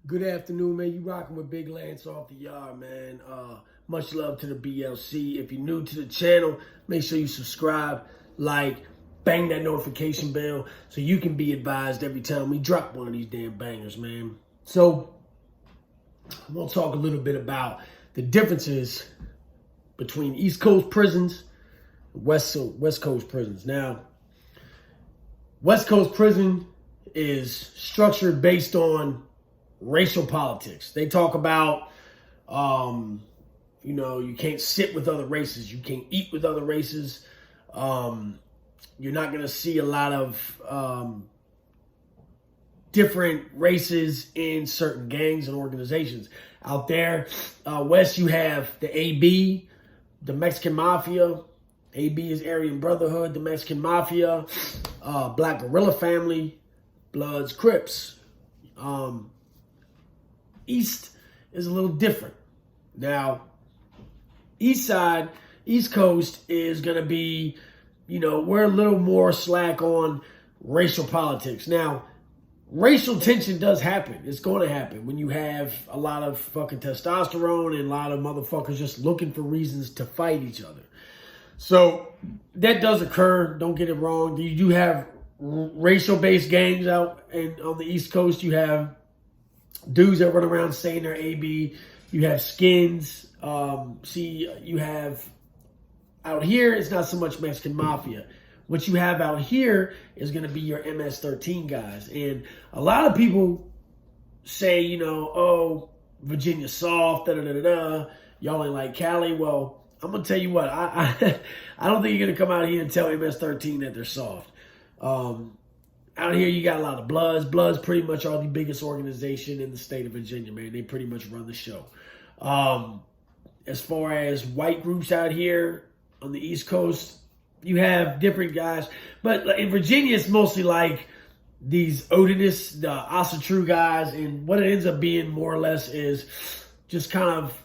Good afternoon, man. You rocking with Big Lance off the yard, man. Much love to the BLC. If you're new to the channel, make sure you subscribe, like, bang that notification bell so you can be advised every time we drop one of these damn bangers, man. So, I'm going to talk a little bit about the differences between East Coast prisons and West Coast prisons. Now, West Coast prison is structured based on racial politics. They talk about, you can't sit with other races. You can't eat with other races. You're not going to see a lot of different races in certain gangs and organizations. Out there, West, you have the AB, the Mexican Mafia. AB is Aryan Brotherhood, the Mexican Mafia, Black Guerrilla Family, Bloods, Crips. East is a little different. Now, East Coast is going to be, we're a little more slack on racial politics. Now, racial tension does happen. It's going to happen when you have a lot of fucking testosterone and a lot of motherfuckers just looking for reasons to fight each other. So that does occur. Don't get it wrong. You do have racial-based gangs out on the East Coast. You have dudes that run around saying they're AB. You have skins. You have out here, it's not so much Mexican Mafia. What you have out here is going to be your MS-13 guys. And a lot of people say, Virginia soft, da-da-da-da-da. Y'all ain't like Cali. Well, I'm going to tell you what. I don't think you're going to come out here and tell MS-13 that they're soft. Out here, you got a lot of Bloods. Bloods pretty much are the biggest organization in the state of Virginia, man. They pretty much run the show. As far as white groups out here on the East Coast, you have different guys. But in Virginia, it's mostly like these Odinists, the Asa True guys. And what it ends up being more or less is just kind of,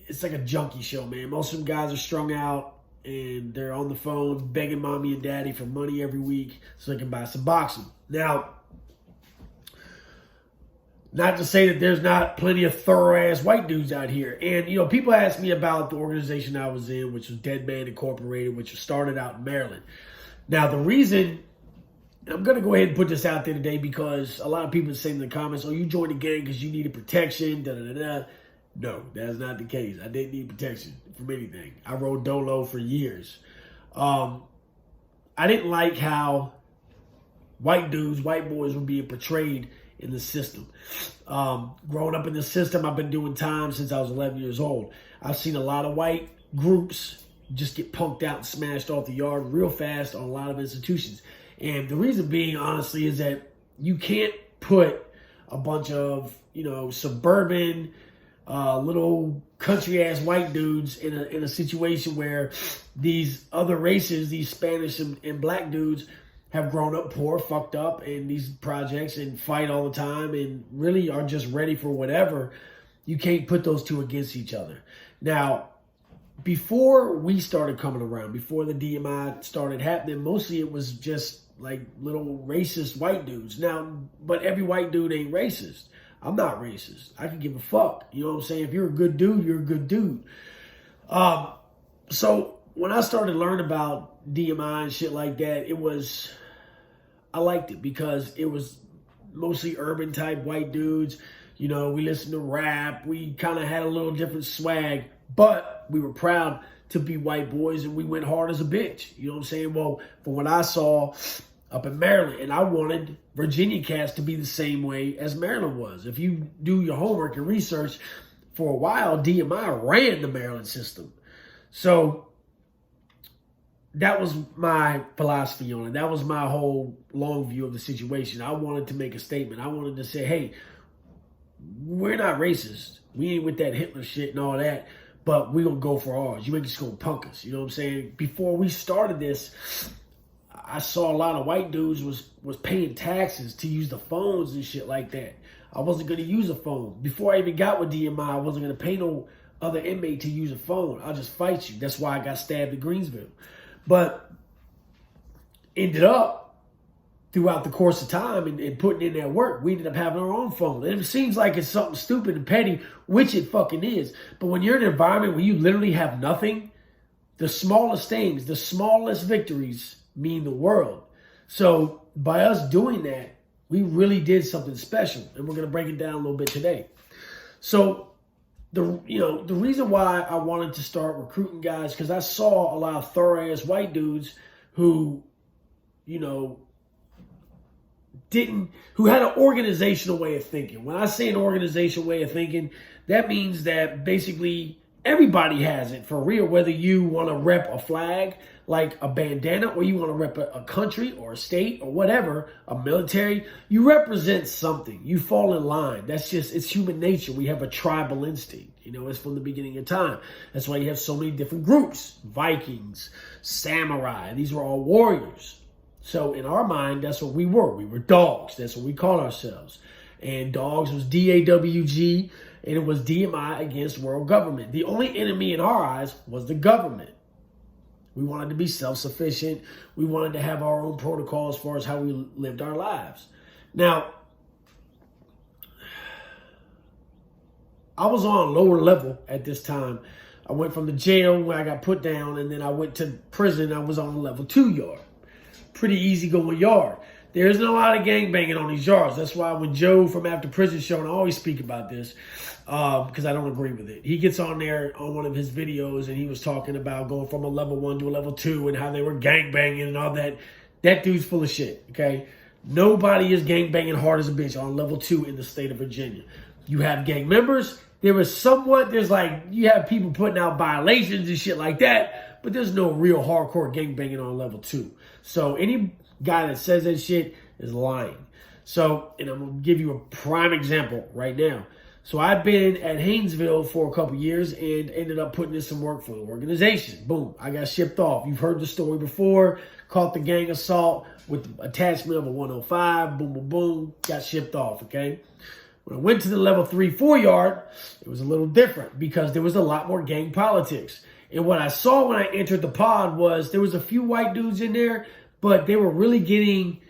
it's like a junkie show, man. Most of them guys are strung out. And they're on the phone begging mommy and daddy for money every week so they can buy some boxing. Now, not to say that there's not plenty of thorough-ass white dudes out here. And, people ask me about the organization I was in, which was Dead Man Incorporated, which started out in Maryland. Now, the reason, I'm going to go ahead and put this out there today because a lot of people say in the comments, you joined the gang because you needed protection, da-da-da-da. No, that's not the case. I didn't need protection from anything. I rode dolo for years. I didn't like how white boys were being portrayed in the system. Growing up in the system, I've been doing time since I was 11 years old. I've seen a lot of white groups just get punked out and smashed off the yard real fast on a lot of institutions. And the reason being, honestly, is that you can't put a bunch of, suburban, little country-ass white dudes in a situation where these other races, these Spanish and black dudes, have grown up poor, fucked up in these projects and fight all the time and really are just ready for whatever. You can't put those two against each other. Now, before we started coming around, before the DMI started happening, mostly it was just like little racist white dudes. Now, but every white dude ain't racist. I'm not racist. I can give a fuck. You know what I'm saying? If you're a good dude, you're a good dude. So when I started learning about DMI and shit like that, I liked it because it was mostly urban type white dudes. We listened to rap. We kind of had a little different swag, but we were proud to be white boys and we went hard as a bitch. You know what I'm saying? Well, from what I saw up in Maryland, and I wanted Virginia cats to be the same way as Maryland was. If you do your homework and research, for a while, DMI ran the Maryland system. So that was my philosophy on it. That was my whole long view of the situation. I wanted to make a statement. I wanted to say, hey, we're not racist. We ain't with that Hitler shit and all that, but we gonna go for ours. You ain't just gonna punk us. You know what I'm saying? Before we started this, I saw a lot of white dudes was paying taxes to use the phones and shit like that. I wasn't going to use a phone. Before I even got with DMI, I wasn't going to pay no other inmate to use a phone. I'll just fight you. That's why I got stabbed in Greensville. But ended up throughout the course of time and putting in that work, we ended up having our own phone. And it seems like it's something stupid and petty, which it fucking is. But when you're in an environment where you literally have nothing, the smallest things, the smallest victories mean the world. So by us doing that, we really did something special. And we're going to break it down a little bit today. So the reason why I wanted to start recruiting guys, because I saw a lot of thorough-ass white dudes who, who had an organizational way of thinking. When I say an organizational way of thinking, that means that basically everybody has it for real, whether you want to rep a flag like a bandana or you want to rep a country or a state or whatever, a military. You represent something. You fall in line. It's human nature. We have a tribal instinct. It's from the beginning of time. That's why you have so many different groups. Vikings, samurai. These were all warriors. So in our mind, that's what we were. We were dogs. That's what we called ourselves. And dogs was DAWG, and it was DMI against world government. The only enemy in our eyes was the government. We wanted to be self-sufficient. We wanted to have our own protocol as far as how we lived our lives. Now, I was on a lower level at this time. I went from the jail where I got put down, and then I went to prison. I was on the level 2 yard. Pretty easy going yard. There isn't a lot of gangbanging on these yards. That's why when Joe from After Prison Show, and I always speak about this because I don't agree with it. He gets on there on one of his videos and he was talking about going from a level 1 to a level 2 and how they were gangbanging and all that. That dude's full of shit, okay? Nobody is gangbanging hard as a bitch on level 2 in the state of Virginia. You have gang members. You have people putting out violations and shit like that, but there's no real hardcore gangbanging on level 2. So any guy that says that shit is lying. So, and I'm going to give you a prime example right now. So I've been at Haynesville for a couple years and ended up putting in some work for the organization. Boom, I got shipped off. You've heard the story before. Caught the gang assault with the attachment of a 105. Boom, boom, boom. Got shipped off, okay? When I went to the level 3-4 yard, it was a little different because there was a lot more gang politics. And what I saw when I entered the pod was there was a few white dudes in there, but they were really getting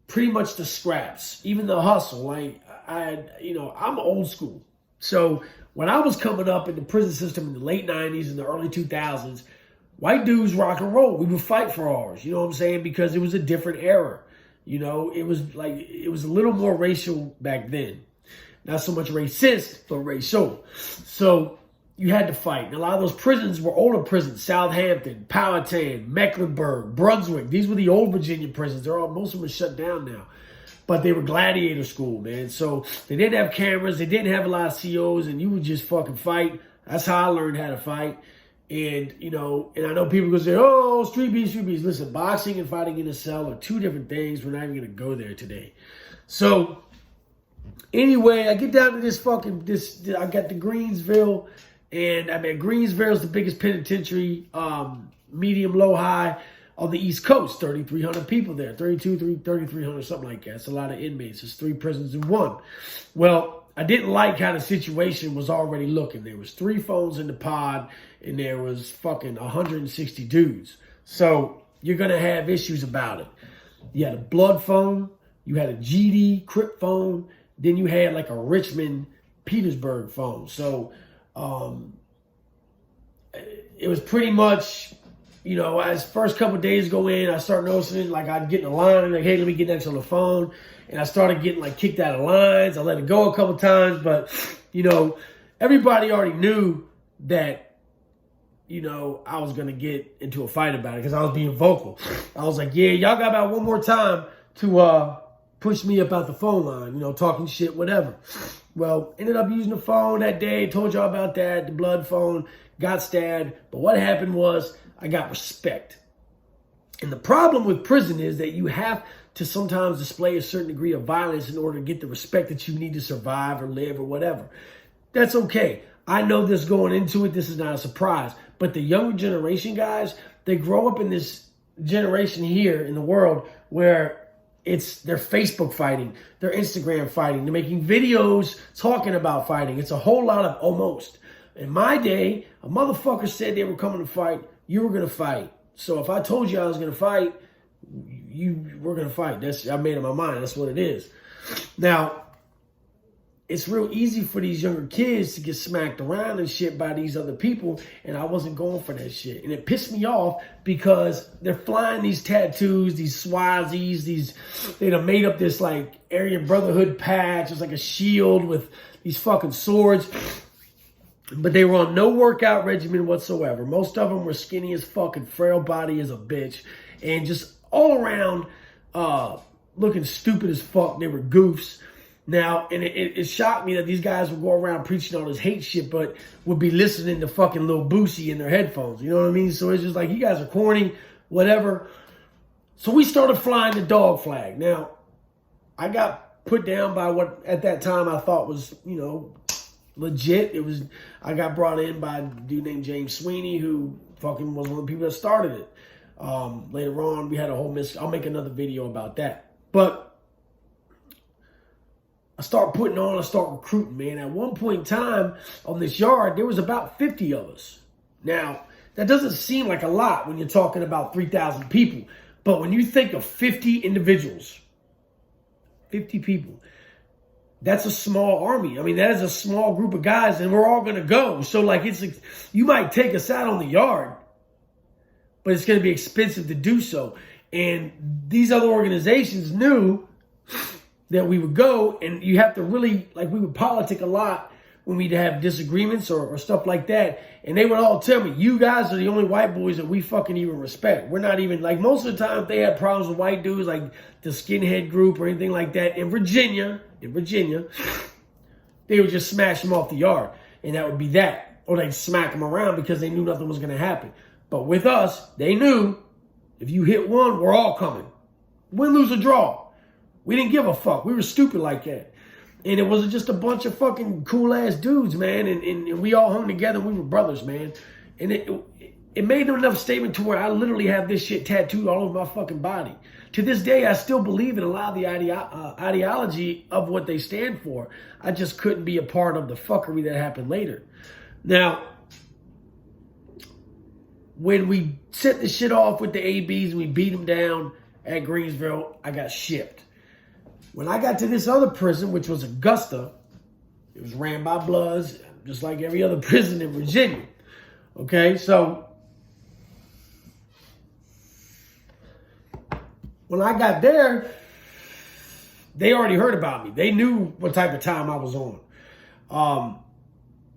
pretty much the scraps, even the hustle. I'm old school. So when I was coming up in the prison system in the late 90s and the early 2000s, white dudes rock and roll. We would fight for ours, you know what I'm saying? Because it was a different era. It was a little more racial back then. Not so much racist, but racial. So you had to fight. And a lot of those prisons were older prisons. Southampton, Powhatan, Mecklenburg, Brunswick. These were the old Virginia prisons. Most of them are shut down now. But they were gladiator school, man. So they didn't have cameras. They didn't have a lot of COs. And you would just fucking fight. That's how I learned how to fight. And, and I know people go say, oh, street beats. Listen, boxing and fighting in a cell are two different things. We're not even going to go there today. So anyway, I get down to I got to Greensville. And I mean, Greensville is the biggest penitentiary, medium, low, high on the East Coast. 3,300 people there, 3,300, something like that. It's a lot of inmates. It's 3 prisons in 1. Well, I didn't like how the situation was already looking. There was 3 phones in the pod, and there was fucking 160 dudes. So you're going to have issues about it. You had a blood phone. You had a GD, Crip phone. Then you had like a Richmond, Petersburg phone. So it was pretty much, as first couple of days go in, I start noticing like I'd get in a line and like, hey, let me get next on the phone. And I started getting like kicked out of lines. I let it go a couple of times, but everybody already knew that, I was going to get into a fight about it because I was being vocal. I was like, yeah, y'all got about one more time to push me up out the phone line, talking shit, whatever. Well, ended up using the phone that day. Told y'all about that. The blood phone. Got stabbed. But what happened was I got respect. And the problem with prison is that you have to sometimes display a certain degree of violence in order to get the respect that you need to survive or live or whatever. That's okay. I know this going into it. This is not a surprise. But the younger generation guys, they grow up in this generation here in the world where they're Facebook fighting, they're Instagram fighting, they're making videos talking about fighting. It's a whole lot of almost. In my day, a motherfucker said they were coming to fight, you were going to fight. So if I told you I was going to fight, we're gonna fight. I made up my mind. That's what it is. Now, it's real easy for these younger kids to get smacked around and shit by these other people, and I wasn't going for that shit. And it pissed me off because they're flying these tattoos, these Swazis, they done made up this like Aryan Brotherhood patch. It's like a shield with these fucking swords. But they were on no workout regimen whatsoever. Most of them were skinny as fuck and frail body as a bitch. And just all around looking stupid as fuck. They were goofs. Now, and it shocked me that these guys would go around preaching all this hate shit, but would be listening to fucking Lil Boosie in their headphones. You know what I mean? So it's just like, you guys are corny, whatever. So we started flying the dog flag. Now, I got put down by what at that time I thought was, legit. I got brought in by a dude named James Sweeney, who fucking was one of the people that started it. Later on, we had a whole I'll make another video about that. But I start recruiting, man. At one point in time on this yard, there was about 50 of us. Now, that doesn't seem like a lot when you're talking about 3,000 people. But when you think of 50 individuals, 50 people, that's a small army. I mean, that is a small group of guys, and we're all going to go. So, like, you might take us out on the yard, but it's going to be expensive to do so. And these other organizations knew that we would go, and you have to really, like, we would politic a lot when we'd have disagreements or stuff like that. And they would all tell me, you guys are the only white boys that we fucking even respect. We're not even, like, most of the time if they had problems with white dudes, like the skinhead group or anything like that, in Virginia, they would just smash them off the yard. And that would be that. Or they'd smack them around because they knew nothing was going to happen. But with us, they knew if you hit one, we're all coming. Win, lose, or draw. We didn't give a fuck. We were stupid like that. And it was just a bunch of fucking cool-ass dudes, man. And we all hung together. We were brothers, man. And it made enough statement to where I literally have this shit tattooed all over my fucking body. To this day, I still believe in a lot of the ideology of what they stand for. I just couldn't be a part of the fuckery that happened later. Now, when we set the shit off with the ABs and we beat them down at Greensville, I got shipped. When I got to this other prison, which was Augusta, it was ran by Bloods, just like every other prison in Virginia. Okay, so when I got there, they already heard about me. They knew what type of time I was on. I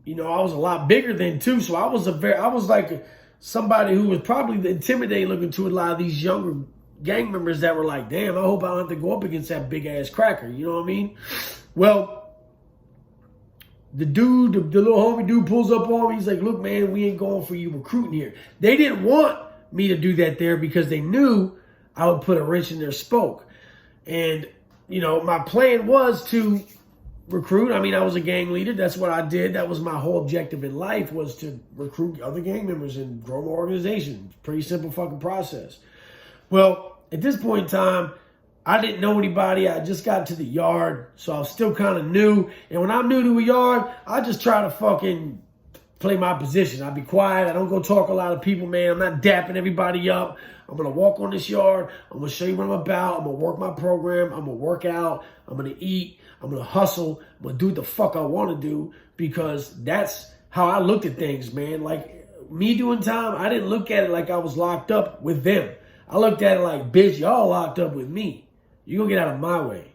was a lot bigger then too, so I was like somebody who was probably intimidating looking to a lot of these younger gang members that were like, damn, I hope I don't have to go up against that big ass cracker. You know what I mean? Well, the little homie dude pulls up on me. He's like, look, man, we ain't going for you recruiting here. They didn't want me to do that there because they knew I would put a wrench in their spoke. And, my plan was to recruit. I mean, I was a gang leader. That's what I did. That was my whole objective in life, was to recruit other gang members and grow my organization. Pretty simple fucking process. Well, at this point in time, I didn't know anybody. I just got to the yard, so I was still kind of new. And when I'm new to a yard, I just try to fucking play my position. I be quiet. I don't go talk a lot of people, man. I'm not dapping everybody up. I'm going to walk on this yard. I'm going to show you what I'm about. I'm going to work my program. I'm going to work out. I'm going to eat. I'm going to hustle. I'm going to do what the fuck I want to do, because that's how I looked at things, man. Like, me doing time, I didn't look at it like I was locked up with them. I looked at it like, bitch, y'all locked up with me. You're going to get out of my way.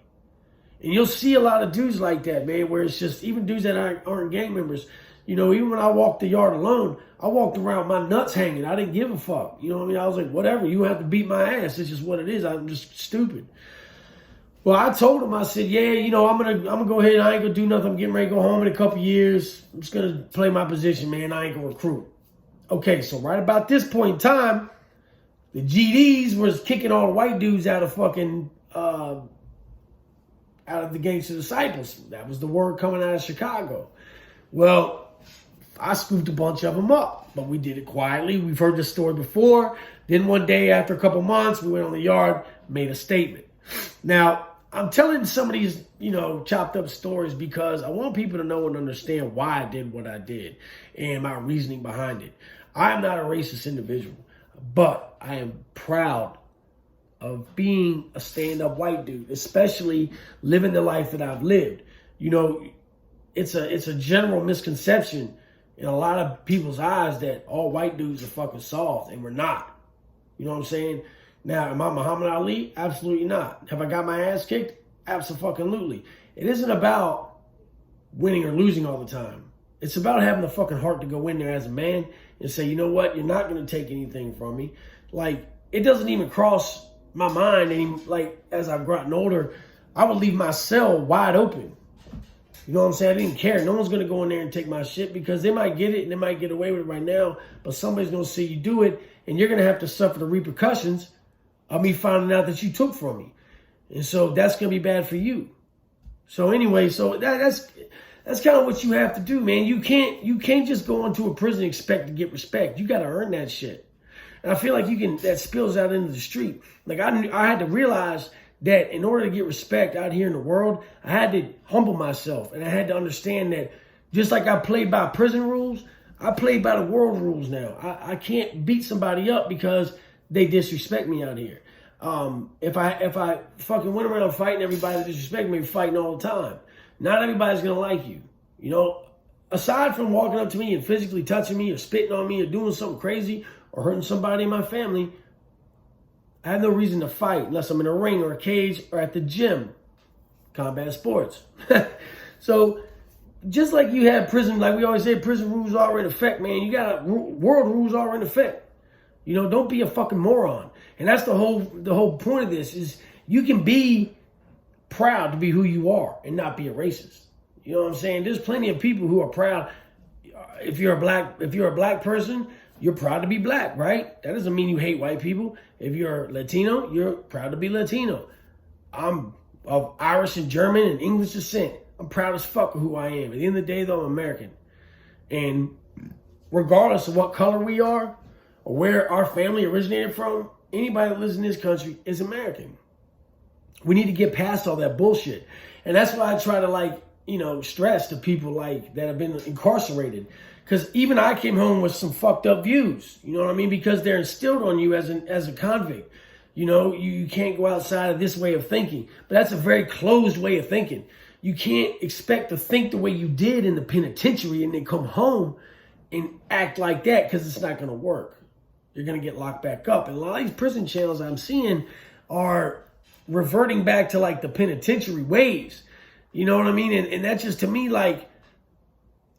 And you'll see a lot of dudes like that, man, where it's just, even dudes that aren't gang members, even when I walked the yard alone, I walked around with my nuts hanging. I didn't give a fuck. You know what I mean? I was like, whatever, you have to beat my ass. It's just what it is. I'm just stupid. Well, I told him, I said, yeah, I'm gonna go ahead. I ain't gonna do nothing. I'm getting ready to go home in a couple years. I'm just gonna play my position, man. I ain't gonna recruit. Okay, so right about this point in time, the GDs was kicking all the white dudes out of fucking, out of the Gangster Disciples. That was the word coming out of Chicago. Well, I scooped a bunch of them up, but we did it quietly. We've heard this story before. Then one day, after a couple months, we went on the yard, made a statement. Now, I'm telling some of these, chopped up stories because I want people to know and understand why I did what I did and my reasoning behind it. I am not a racist individual, but I am proud of being a stand-up white dude, especially living the life that I've lived. You know, it's a general misconception in a lot of people's eyes that all white dudes are fucking soft, and we're not. You know what I'm saying? Now, am I Muhammad Ali? Absolutely not. Have I got my ass kicked? Absolutely. It isn't about winning or losing all the time. It's about having the fucking heart to go in there as a man and say, you know what? You're not going to take anything from me. Like, it doesn't even cross my mind. And like, as I've gotten older, I would leave my cell wide open. You know what I'm saying? I didn't care. No one's going to go in there and take my shit because they might get it and they might get away with it right now, but somebody's going to see you do it and you're going to have to suffer the repercussions of me finding out that you took from me. And so that's going to be bad for you. So anyway, so that's kind of what you have to do, man. You can't just go into a prison and expect to get respect. You got to earn that shit. And I feel like that spills out into the street. Like I had to realize that in order to get respect out here in the world, I had to humble myself. And I had to understand that just like I played by prison rules, I play by the world rules now. I can't beat somebody up because they disrespect me out here. If I fucking went around fighting everybody that disrespect me, fighting all the time, not everybody's gonna like you. You know, aside from walking up to me and physically touching me or spitting on me or doing something crazy or hurting somebody in my family, I have no reason to fight unless I'm in a ring or a cage or at the gym. Combat sports. So just like you have prison, like we always say, prison rules are in effect, man. You got world rules are in effect. You know, don't be a fucking moron. And that's the whole point of this is you can be proud to be who you are and not be a racist. You know what I'm saying? There's plenty of people who are proud. If you're a black person, you're proud to be black, right? That doesn't mean you hate white people. If you're Latino, you're proud to be Latino. I'm of Irish and German and English descent. I'm proud as fuck of who I am. At the end of the day, though, I'm American. And regardless of what color we are or where our family originated from, anybody that lives in this country is American. We need to get past all that bullshit. And that's why I try to stress to people that have been incarcerated. Because even I came home with some fucked up views. You know what I mean? Because they're instilled on you as a convict. You know, you can't go outside of this way of thinking. But that's a very closed way of thinking. You can't expect to think the way you did in the penitentiary and then come home and act like that because it's not going to work. You're going to get locked back up. And a lot of these prison channels I'm seeing are reverting back to the penitentiary ways. You know what I mean? And that just to me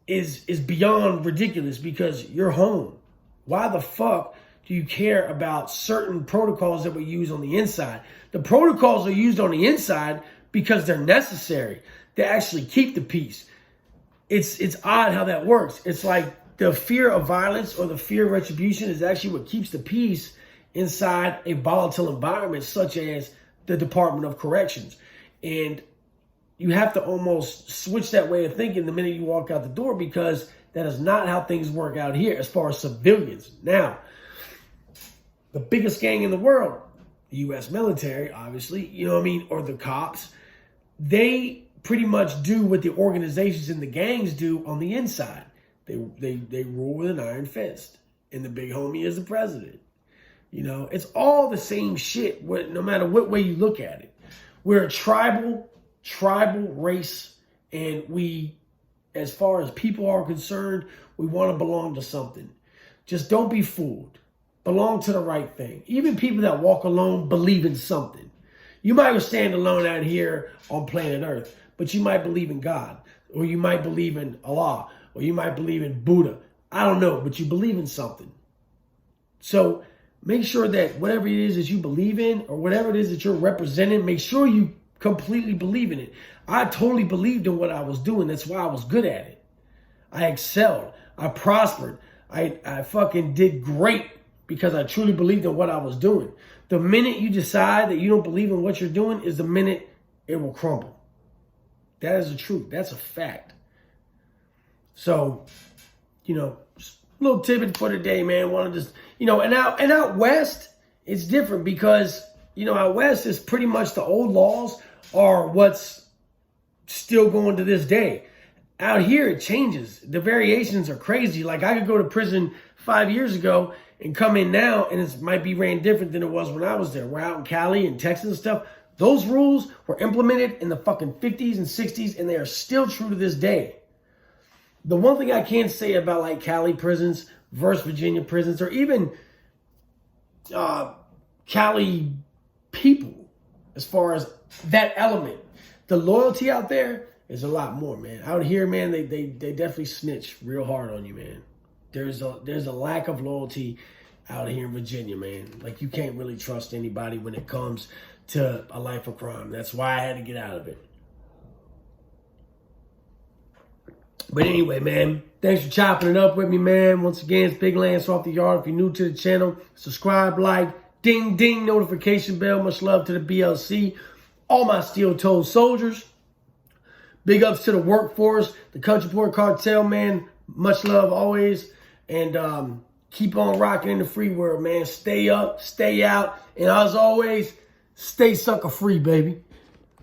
is beyond ridiculous because you're home. Why the fuck do you care about certain protocols that we use on the inside? The protocols are used on the inside because they're necessary to actually keep the peace. It's odd how that works. It's like the fear of violence or the fear of retribution is actually what keeps the peace inside a volatile environment such as the Department of Corrections. And you have to almost switch that way of thinking the minute you walk out the door because that is not how things work out here as far as civilians. Now, the biggest gang in the world, the U.S. military, obviously, you know what I mean, or the cops, they pretty much do what the organizations and the gangs do on the inside. They rule with an iron fist. And the big homie is the president. You know, it's all the same shit, no matter what way you look at it. We're a tribal race, and we, as far as people are concerned, we want to belong to something. Just don't be fooled. Belong to the right thing. Even people that walk alone believe in something. You might stand alone out here on planet Earth, but you might believe in God, or you might believe in Allah, or you might believe in Buddha. I don't know, but you believe in something. So make sure that whatever it is that you believe in, or whatever it is that you're representing, make sure you completely believe in it. I totally believed in what I was doing. That's why I was good at it. I excelled. I prospered. I fucking did great because I truly believed in what I was doing. The minute you decide that you don't believe in what you're doing is the minute it will crumble. That is the truth. That's a fact. So, just a little tidbit for today, man. Want to just, and out west, it's different because, out west is pretty much the old laws are what's still going to this day. Out here, it changes. The variations are crazy. Like, I could go to prison 5 years ago and come in now, and it might be ran different than it was when I was there. We're out in Cali and Texas and stuff. Those rules were implemented in the fucking 50s and 60s, and they are still true to this day. The one thing I can't say about like Cali prisons versus Virginia prisons, or even Cali people, as far as that element, the loyalty out there is a lot more, man. Out here, man, they definitely snitch real hard on you, man. There's a lack of loyalty out here in Virginia, man. Like, you can't really trust anybody when it comes to a life of crime. That's why I had to get out of it. But anyway, man, thanks for chopping it up with me, man. Once again, it's Big Lance off the yard. If you're new to the channel, subscribe, like, ding, ding, notification bell. Much love to the BLC. All my steel-toed soldiers. Big ups to the workforce, the Country Boy Cartel, man. Much love always. And keep on rocking in the free world, man. Stay up, stay out. And as always, stay sucker free, baby.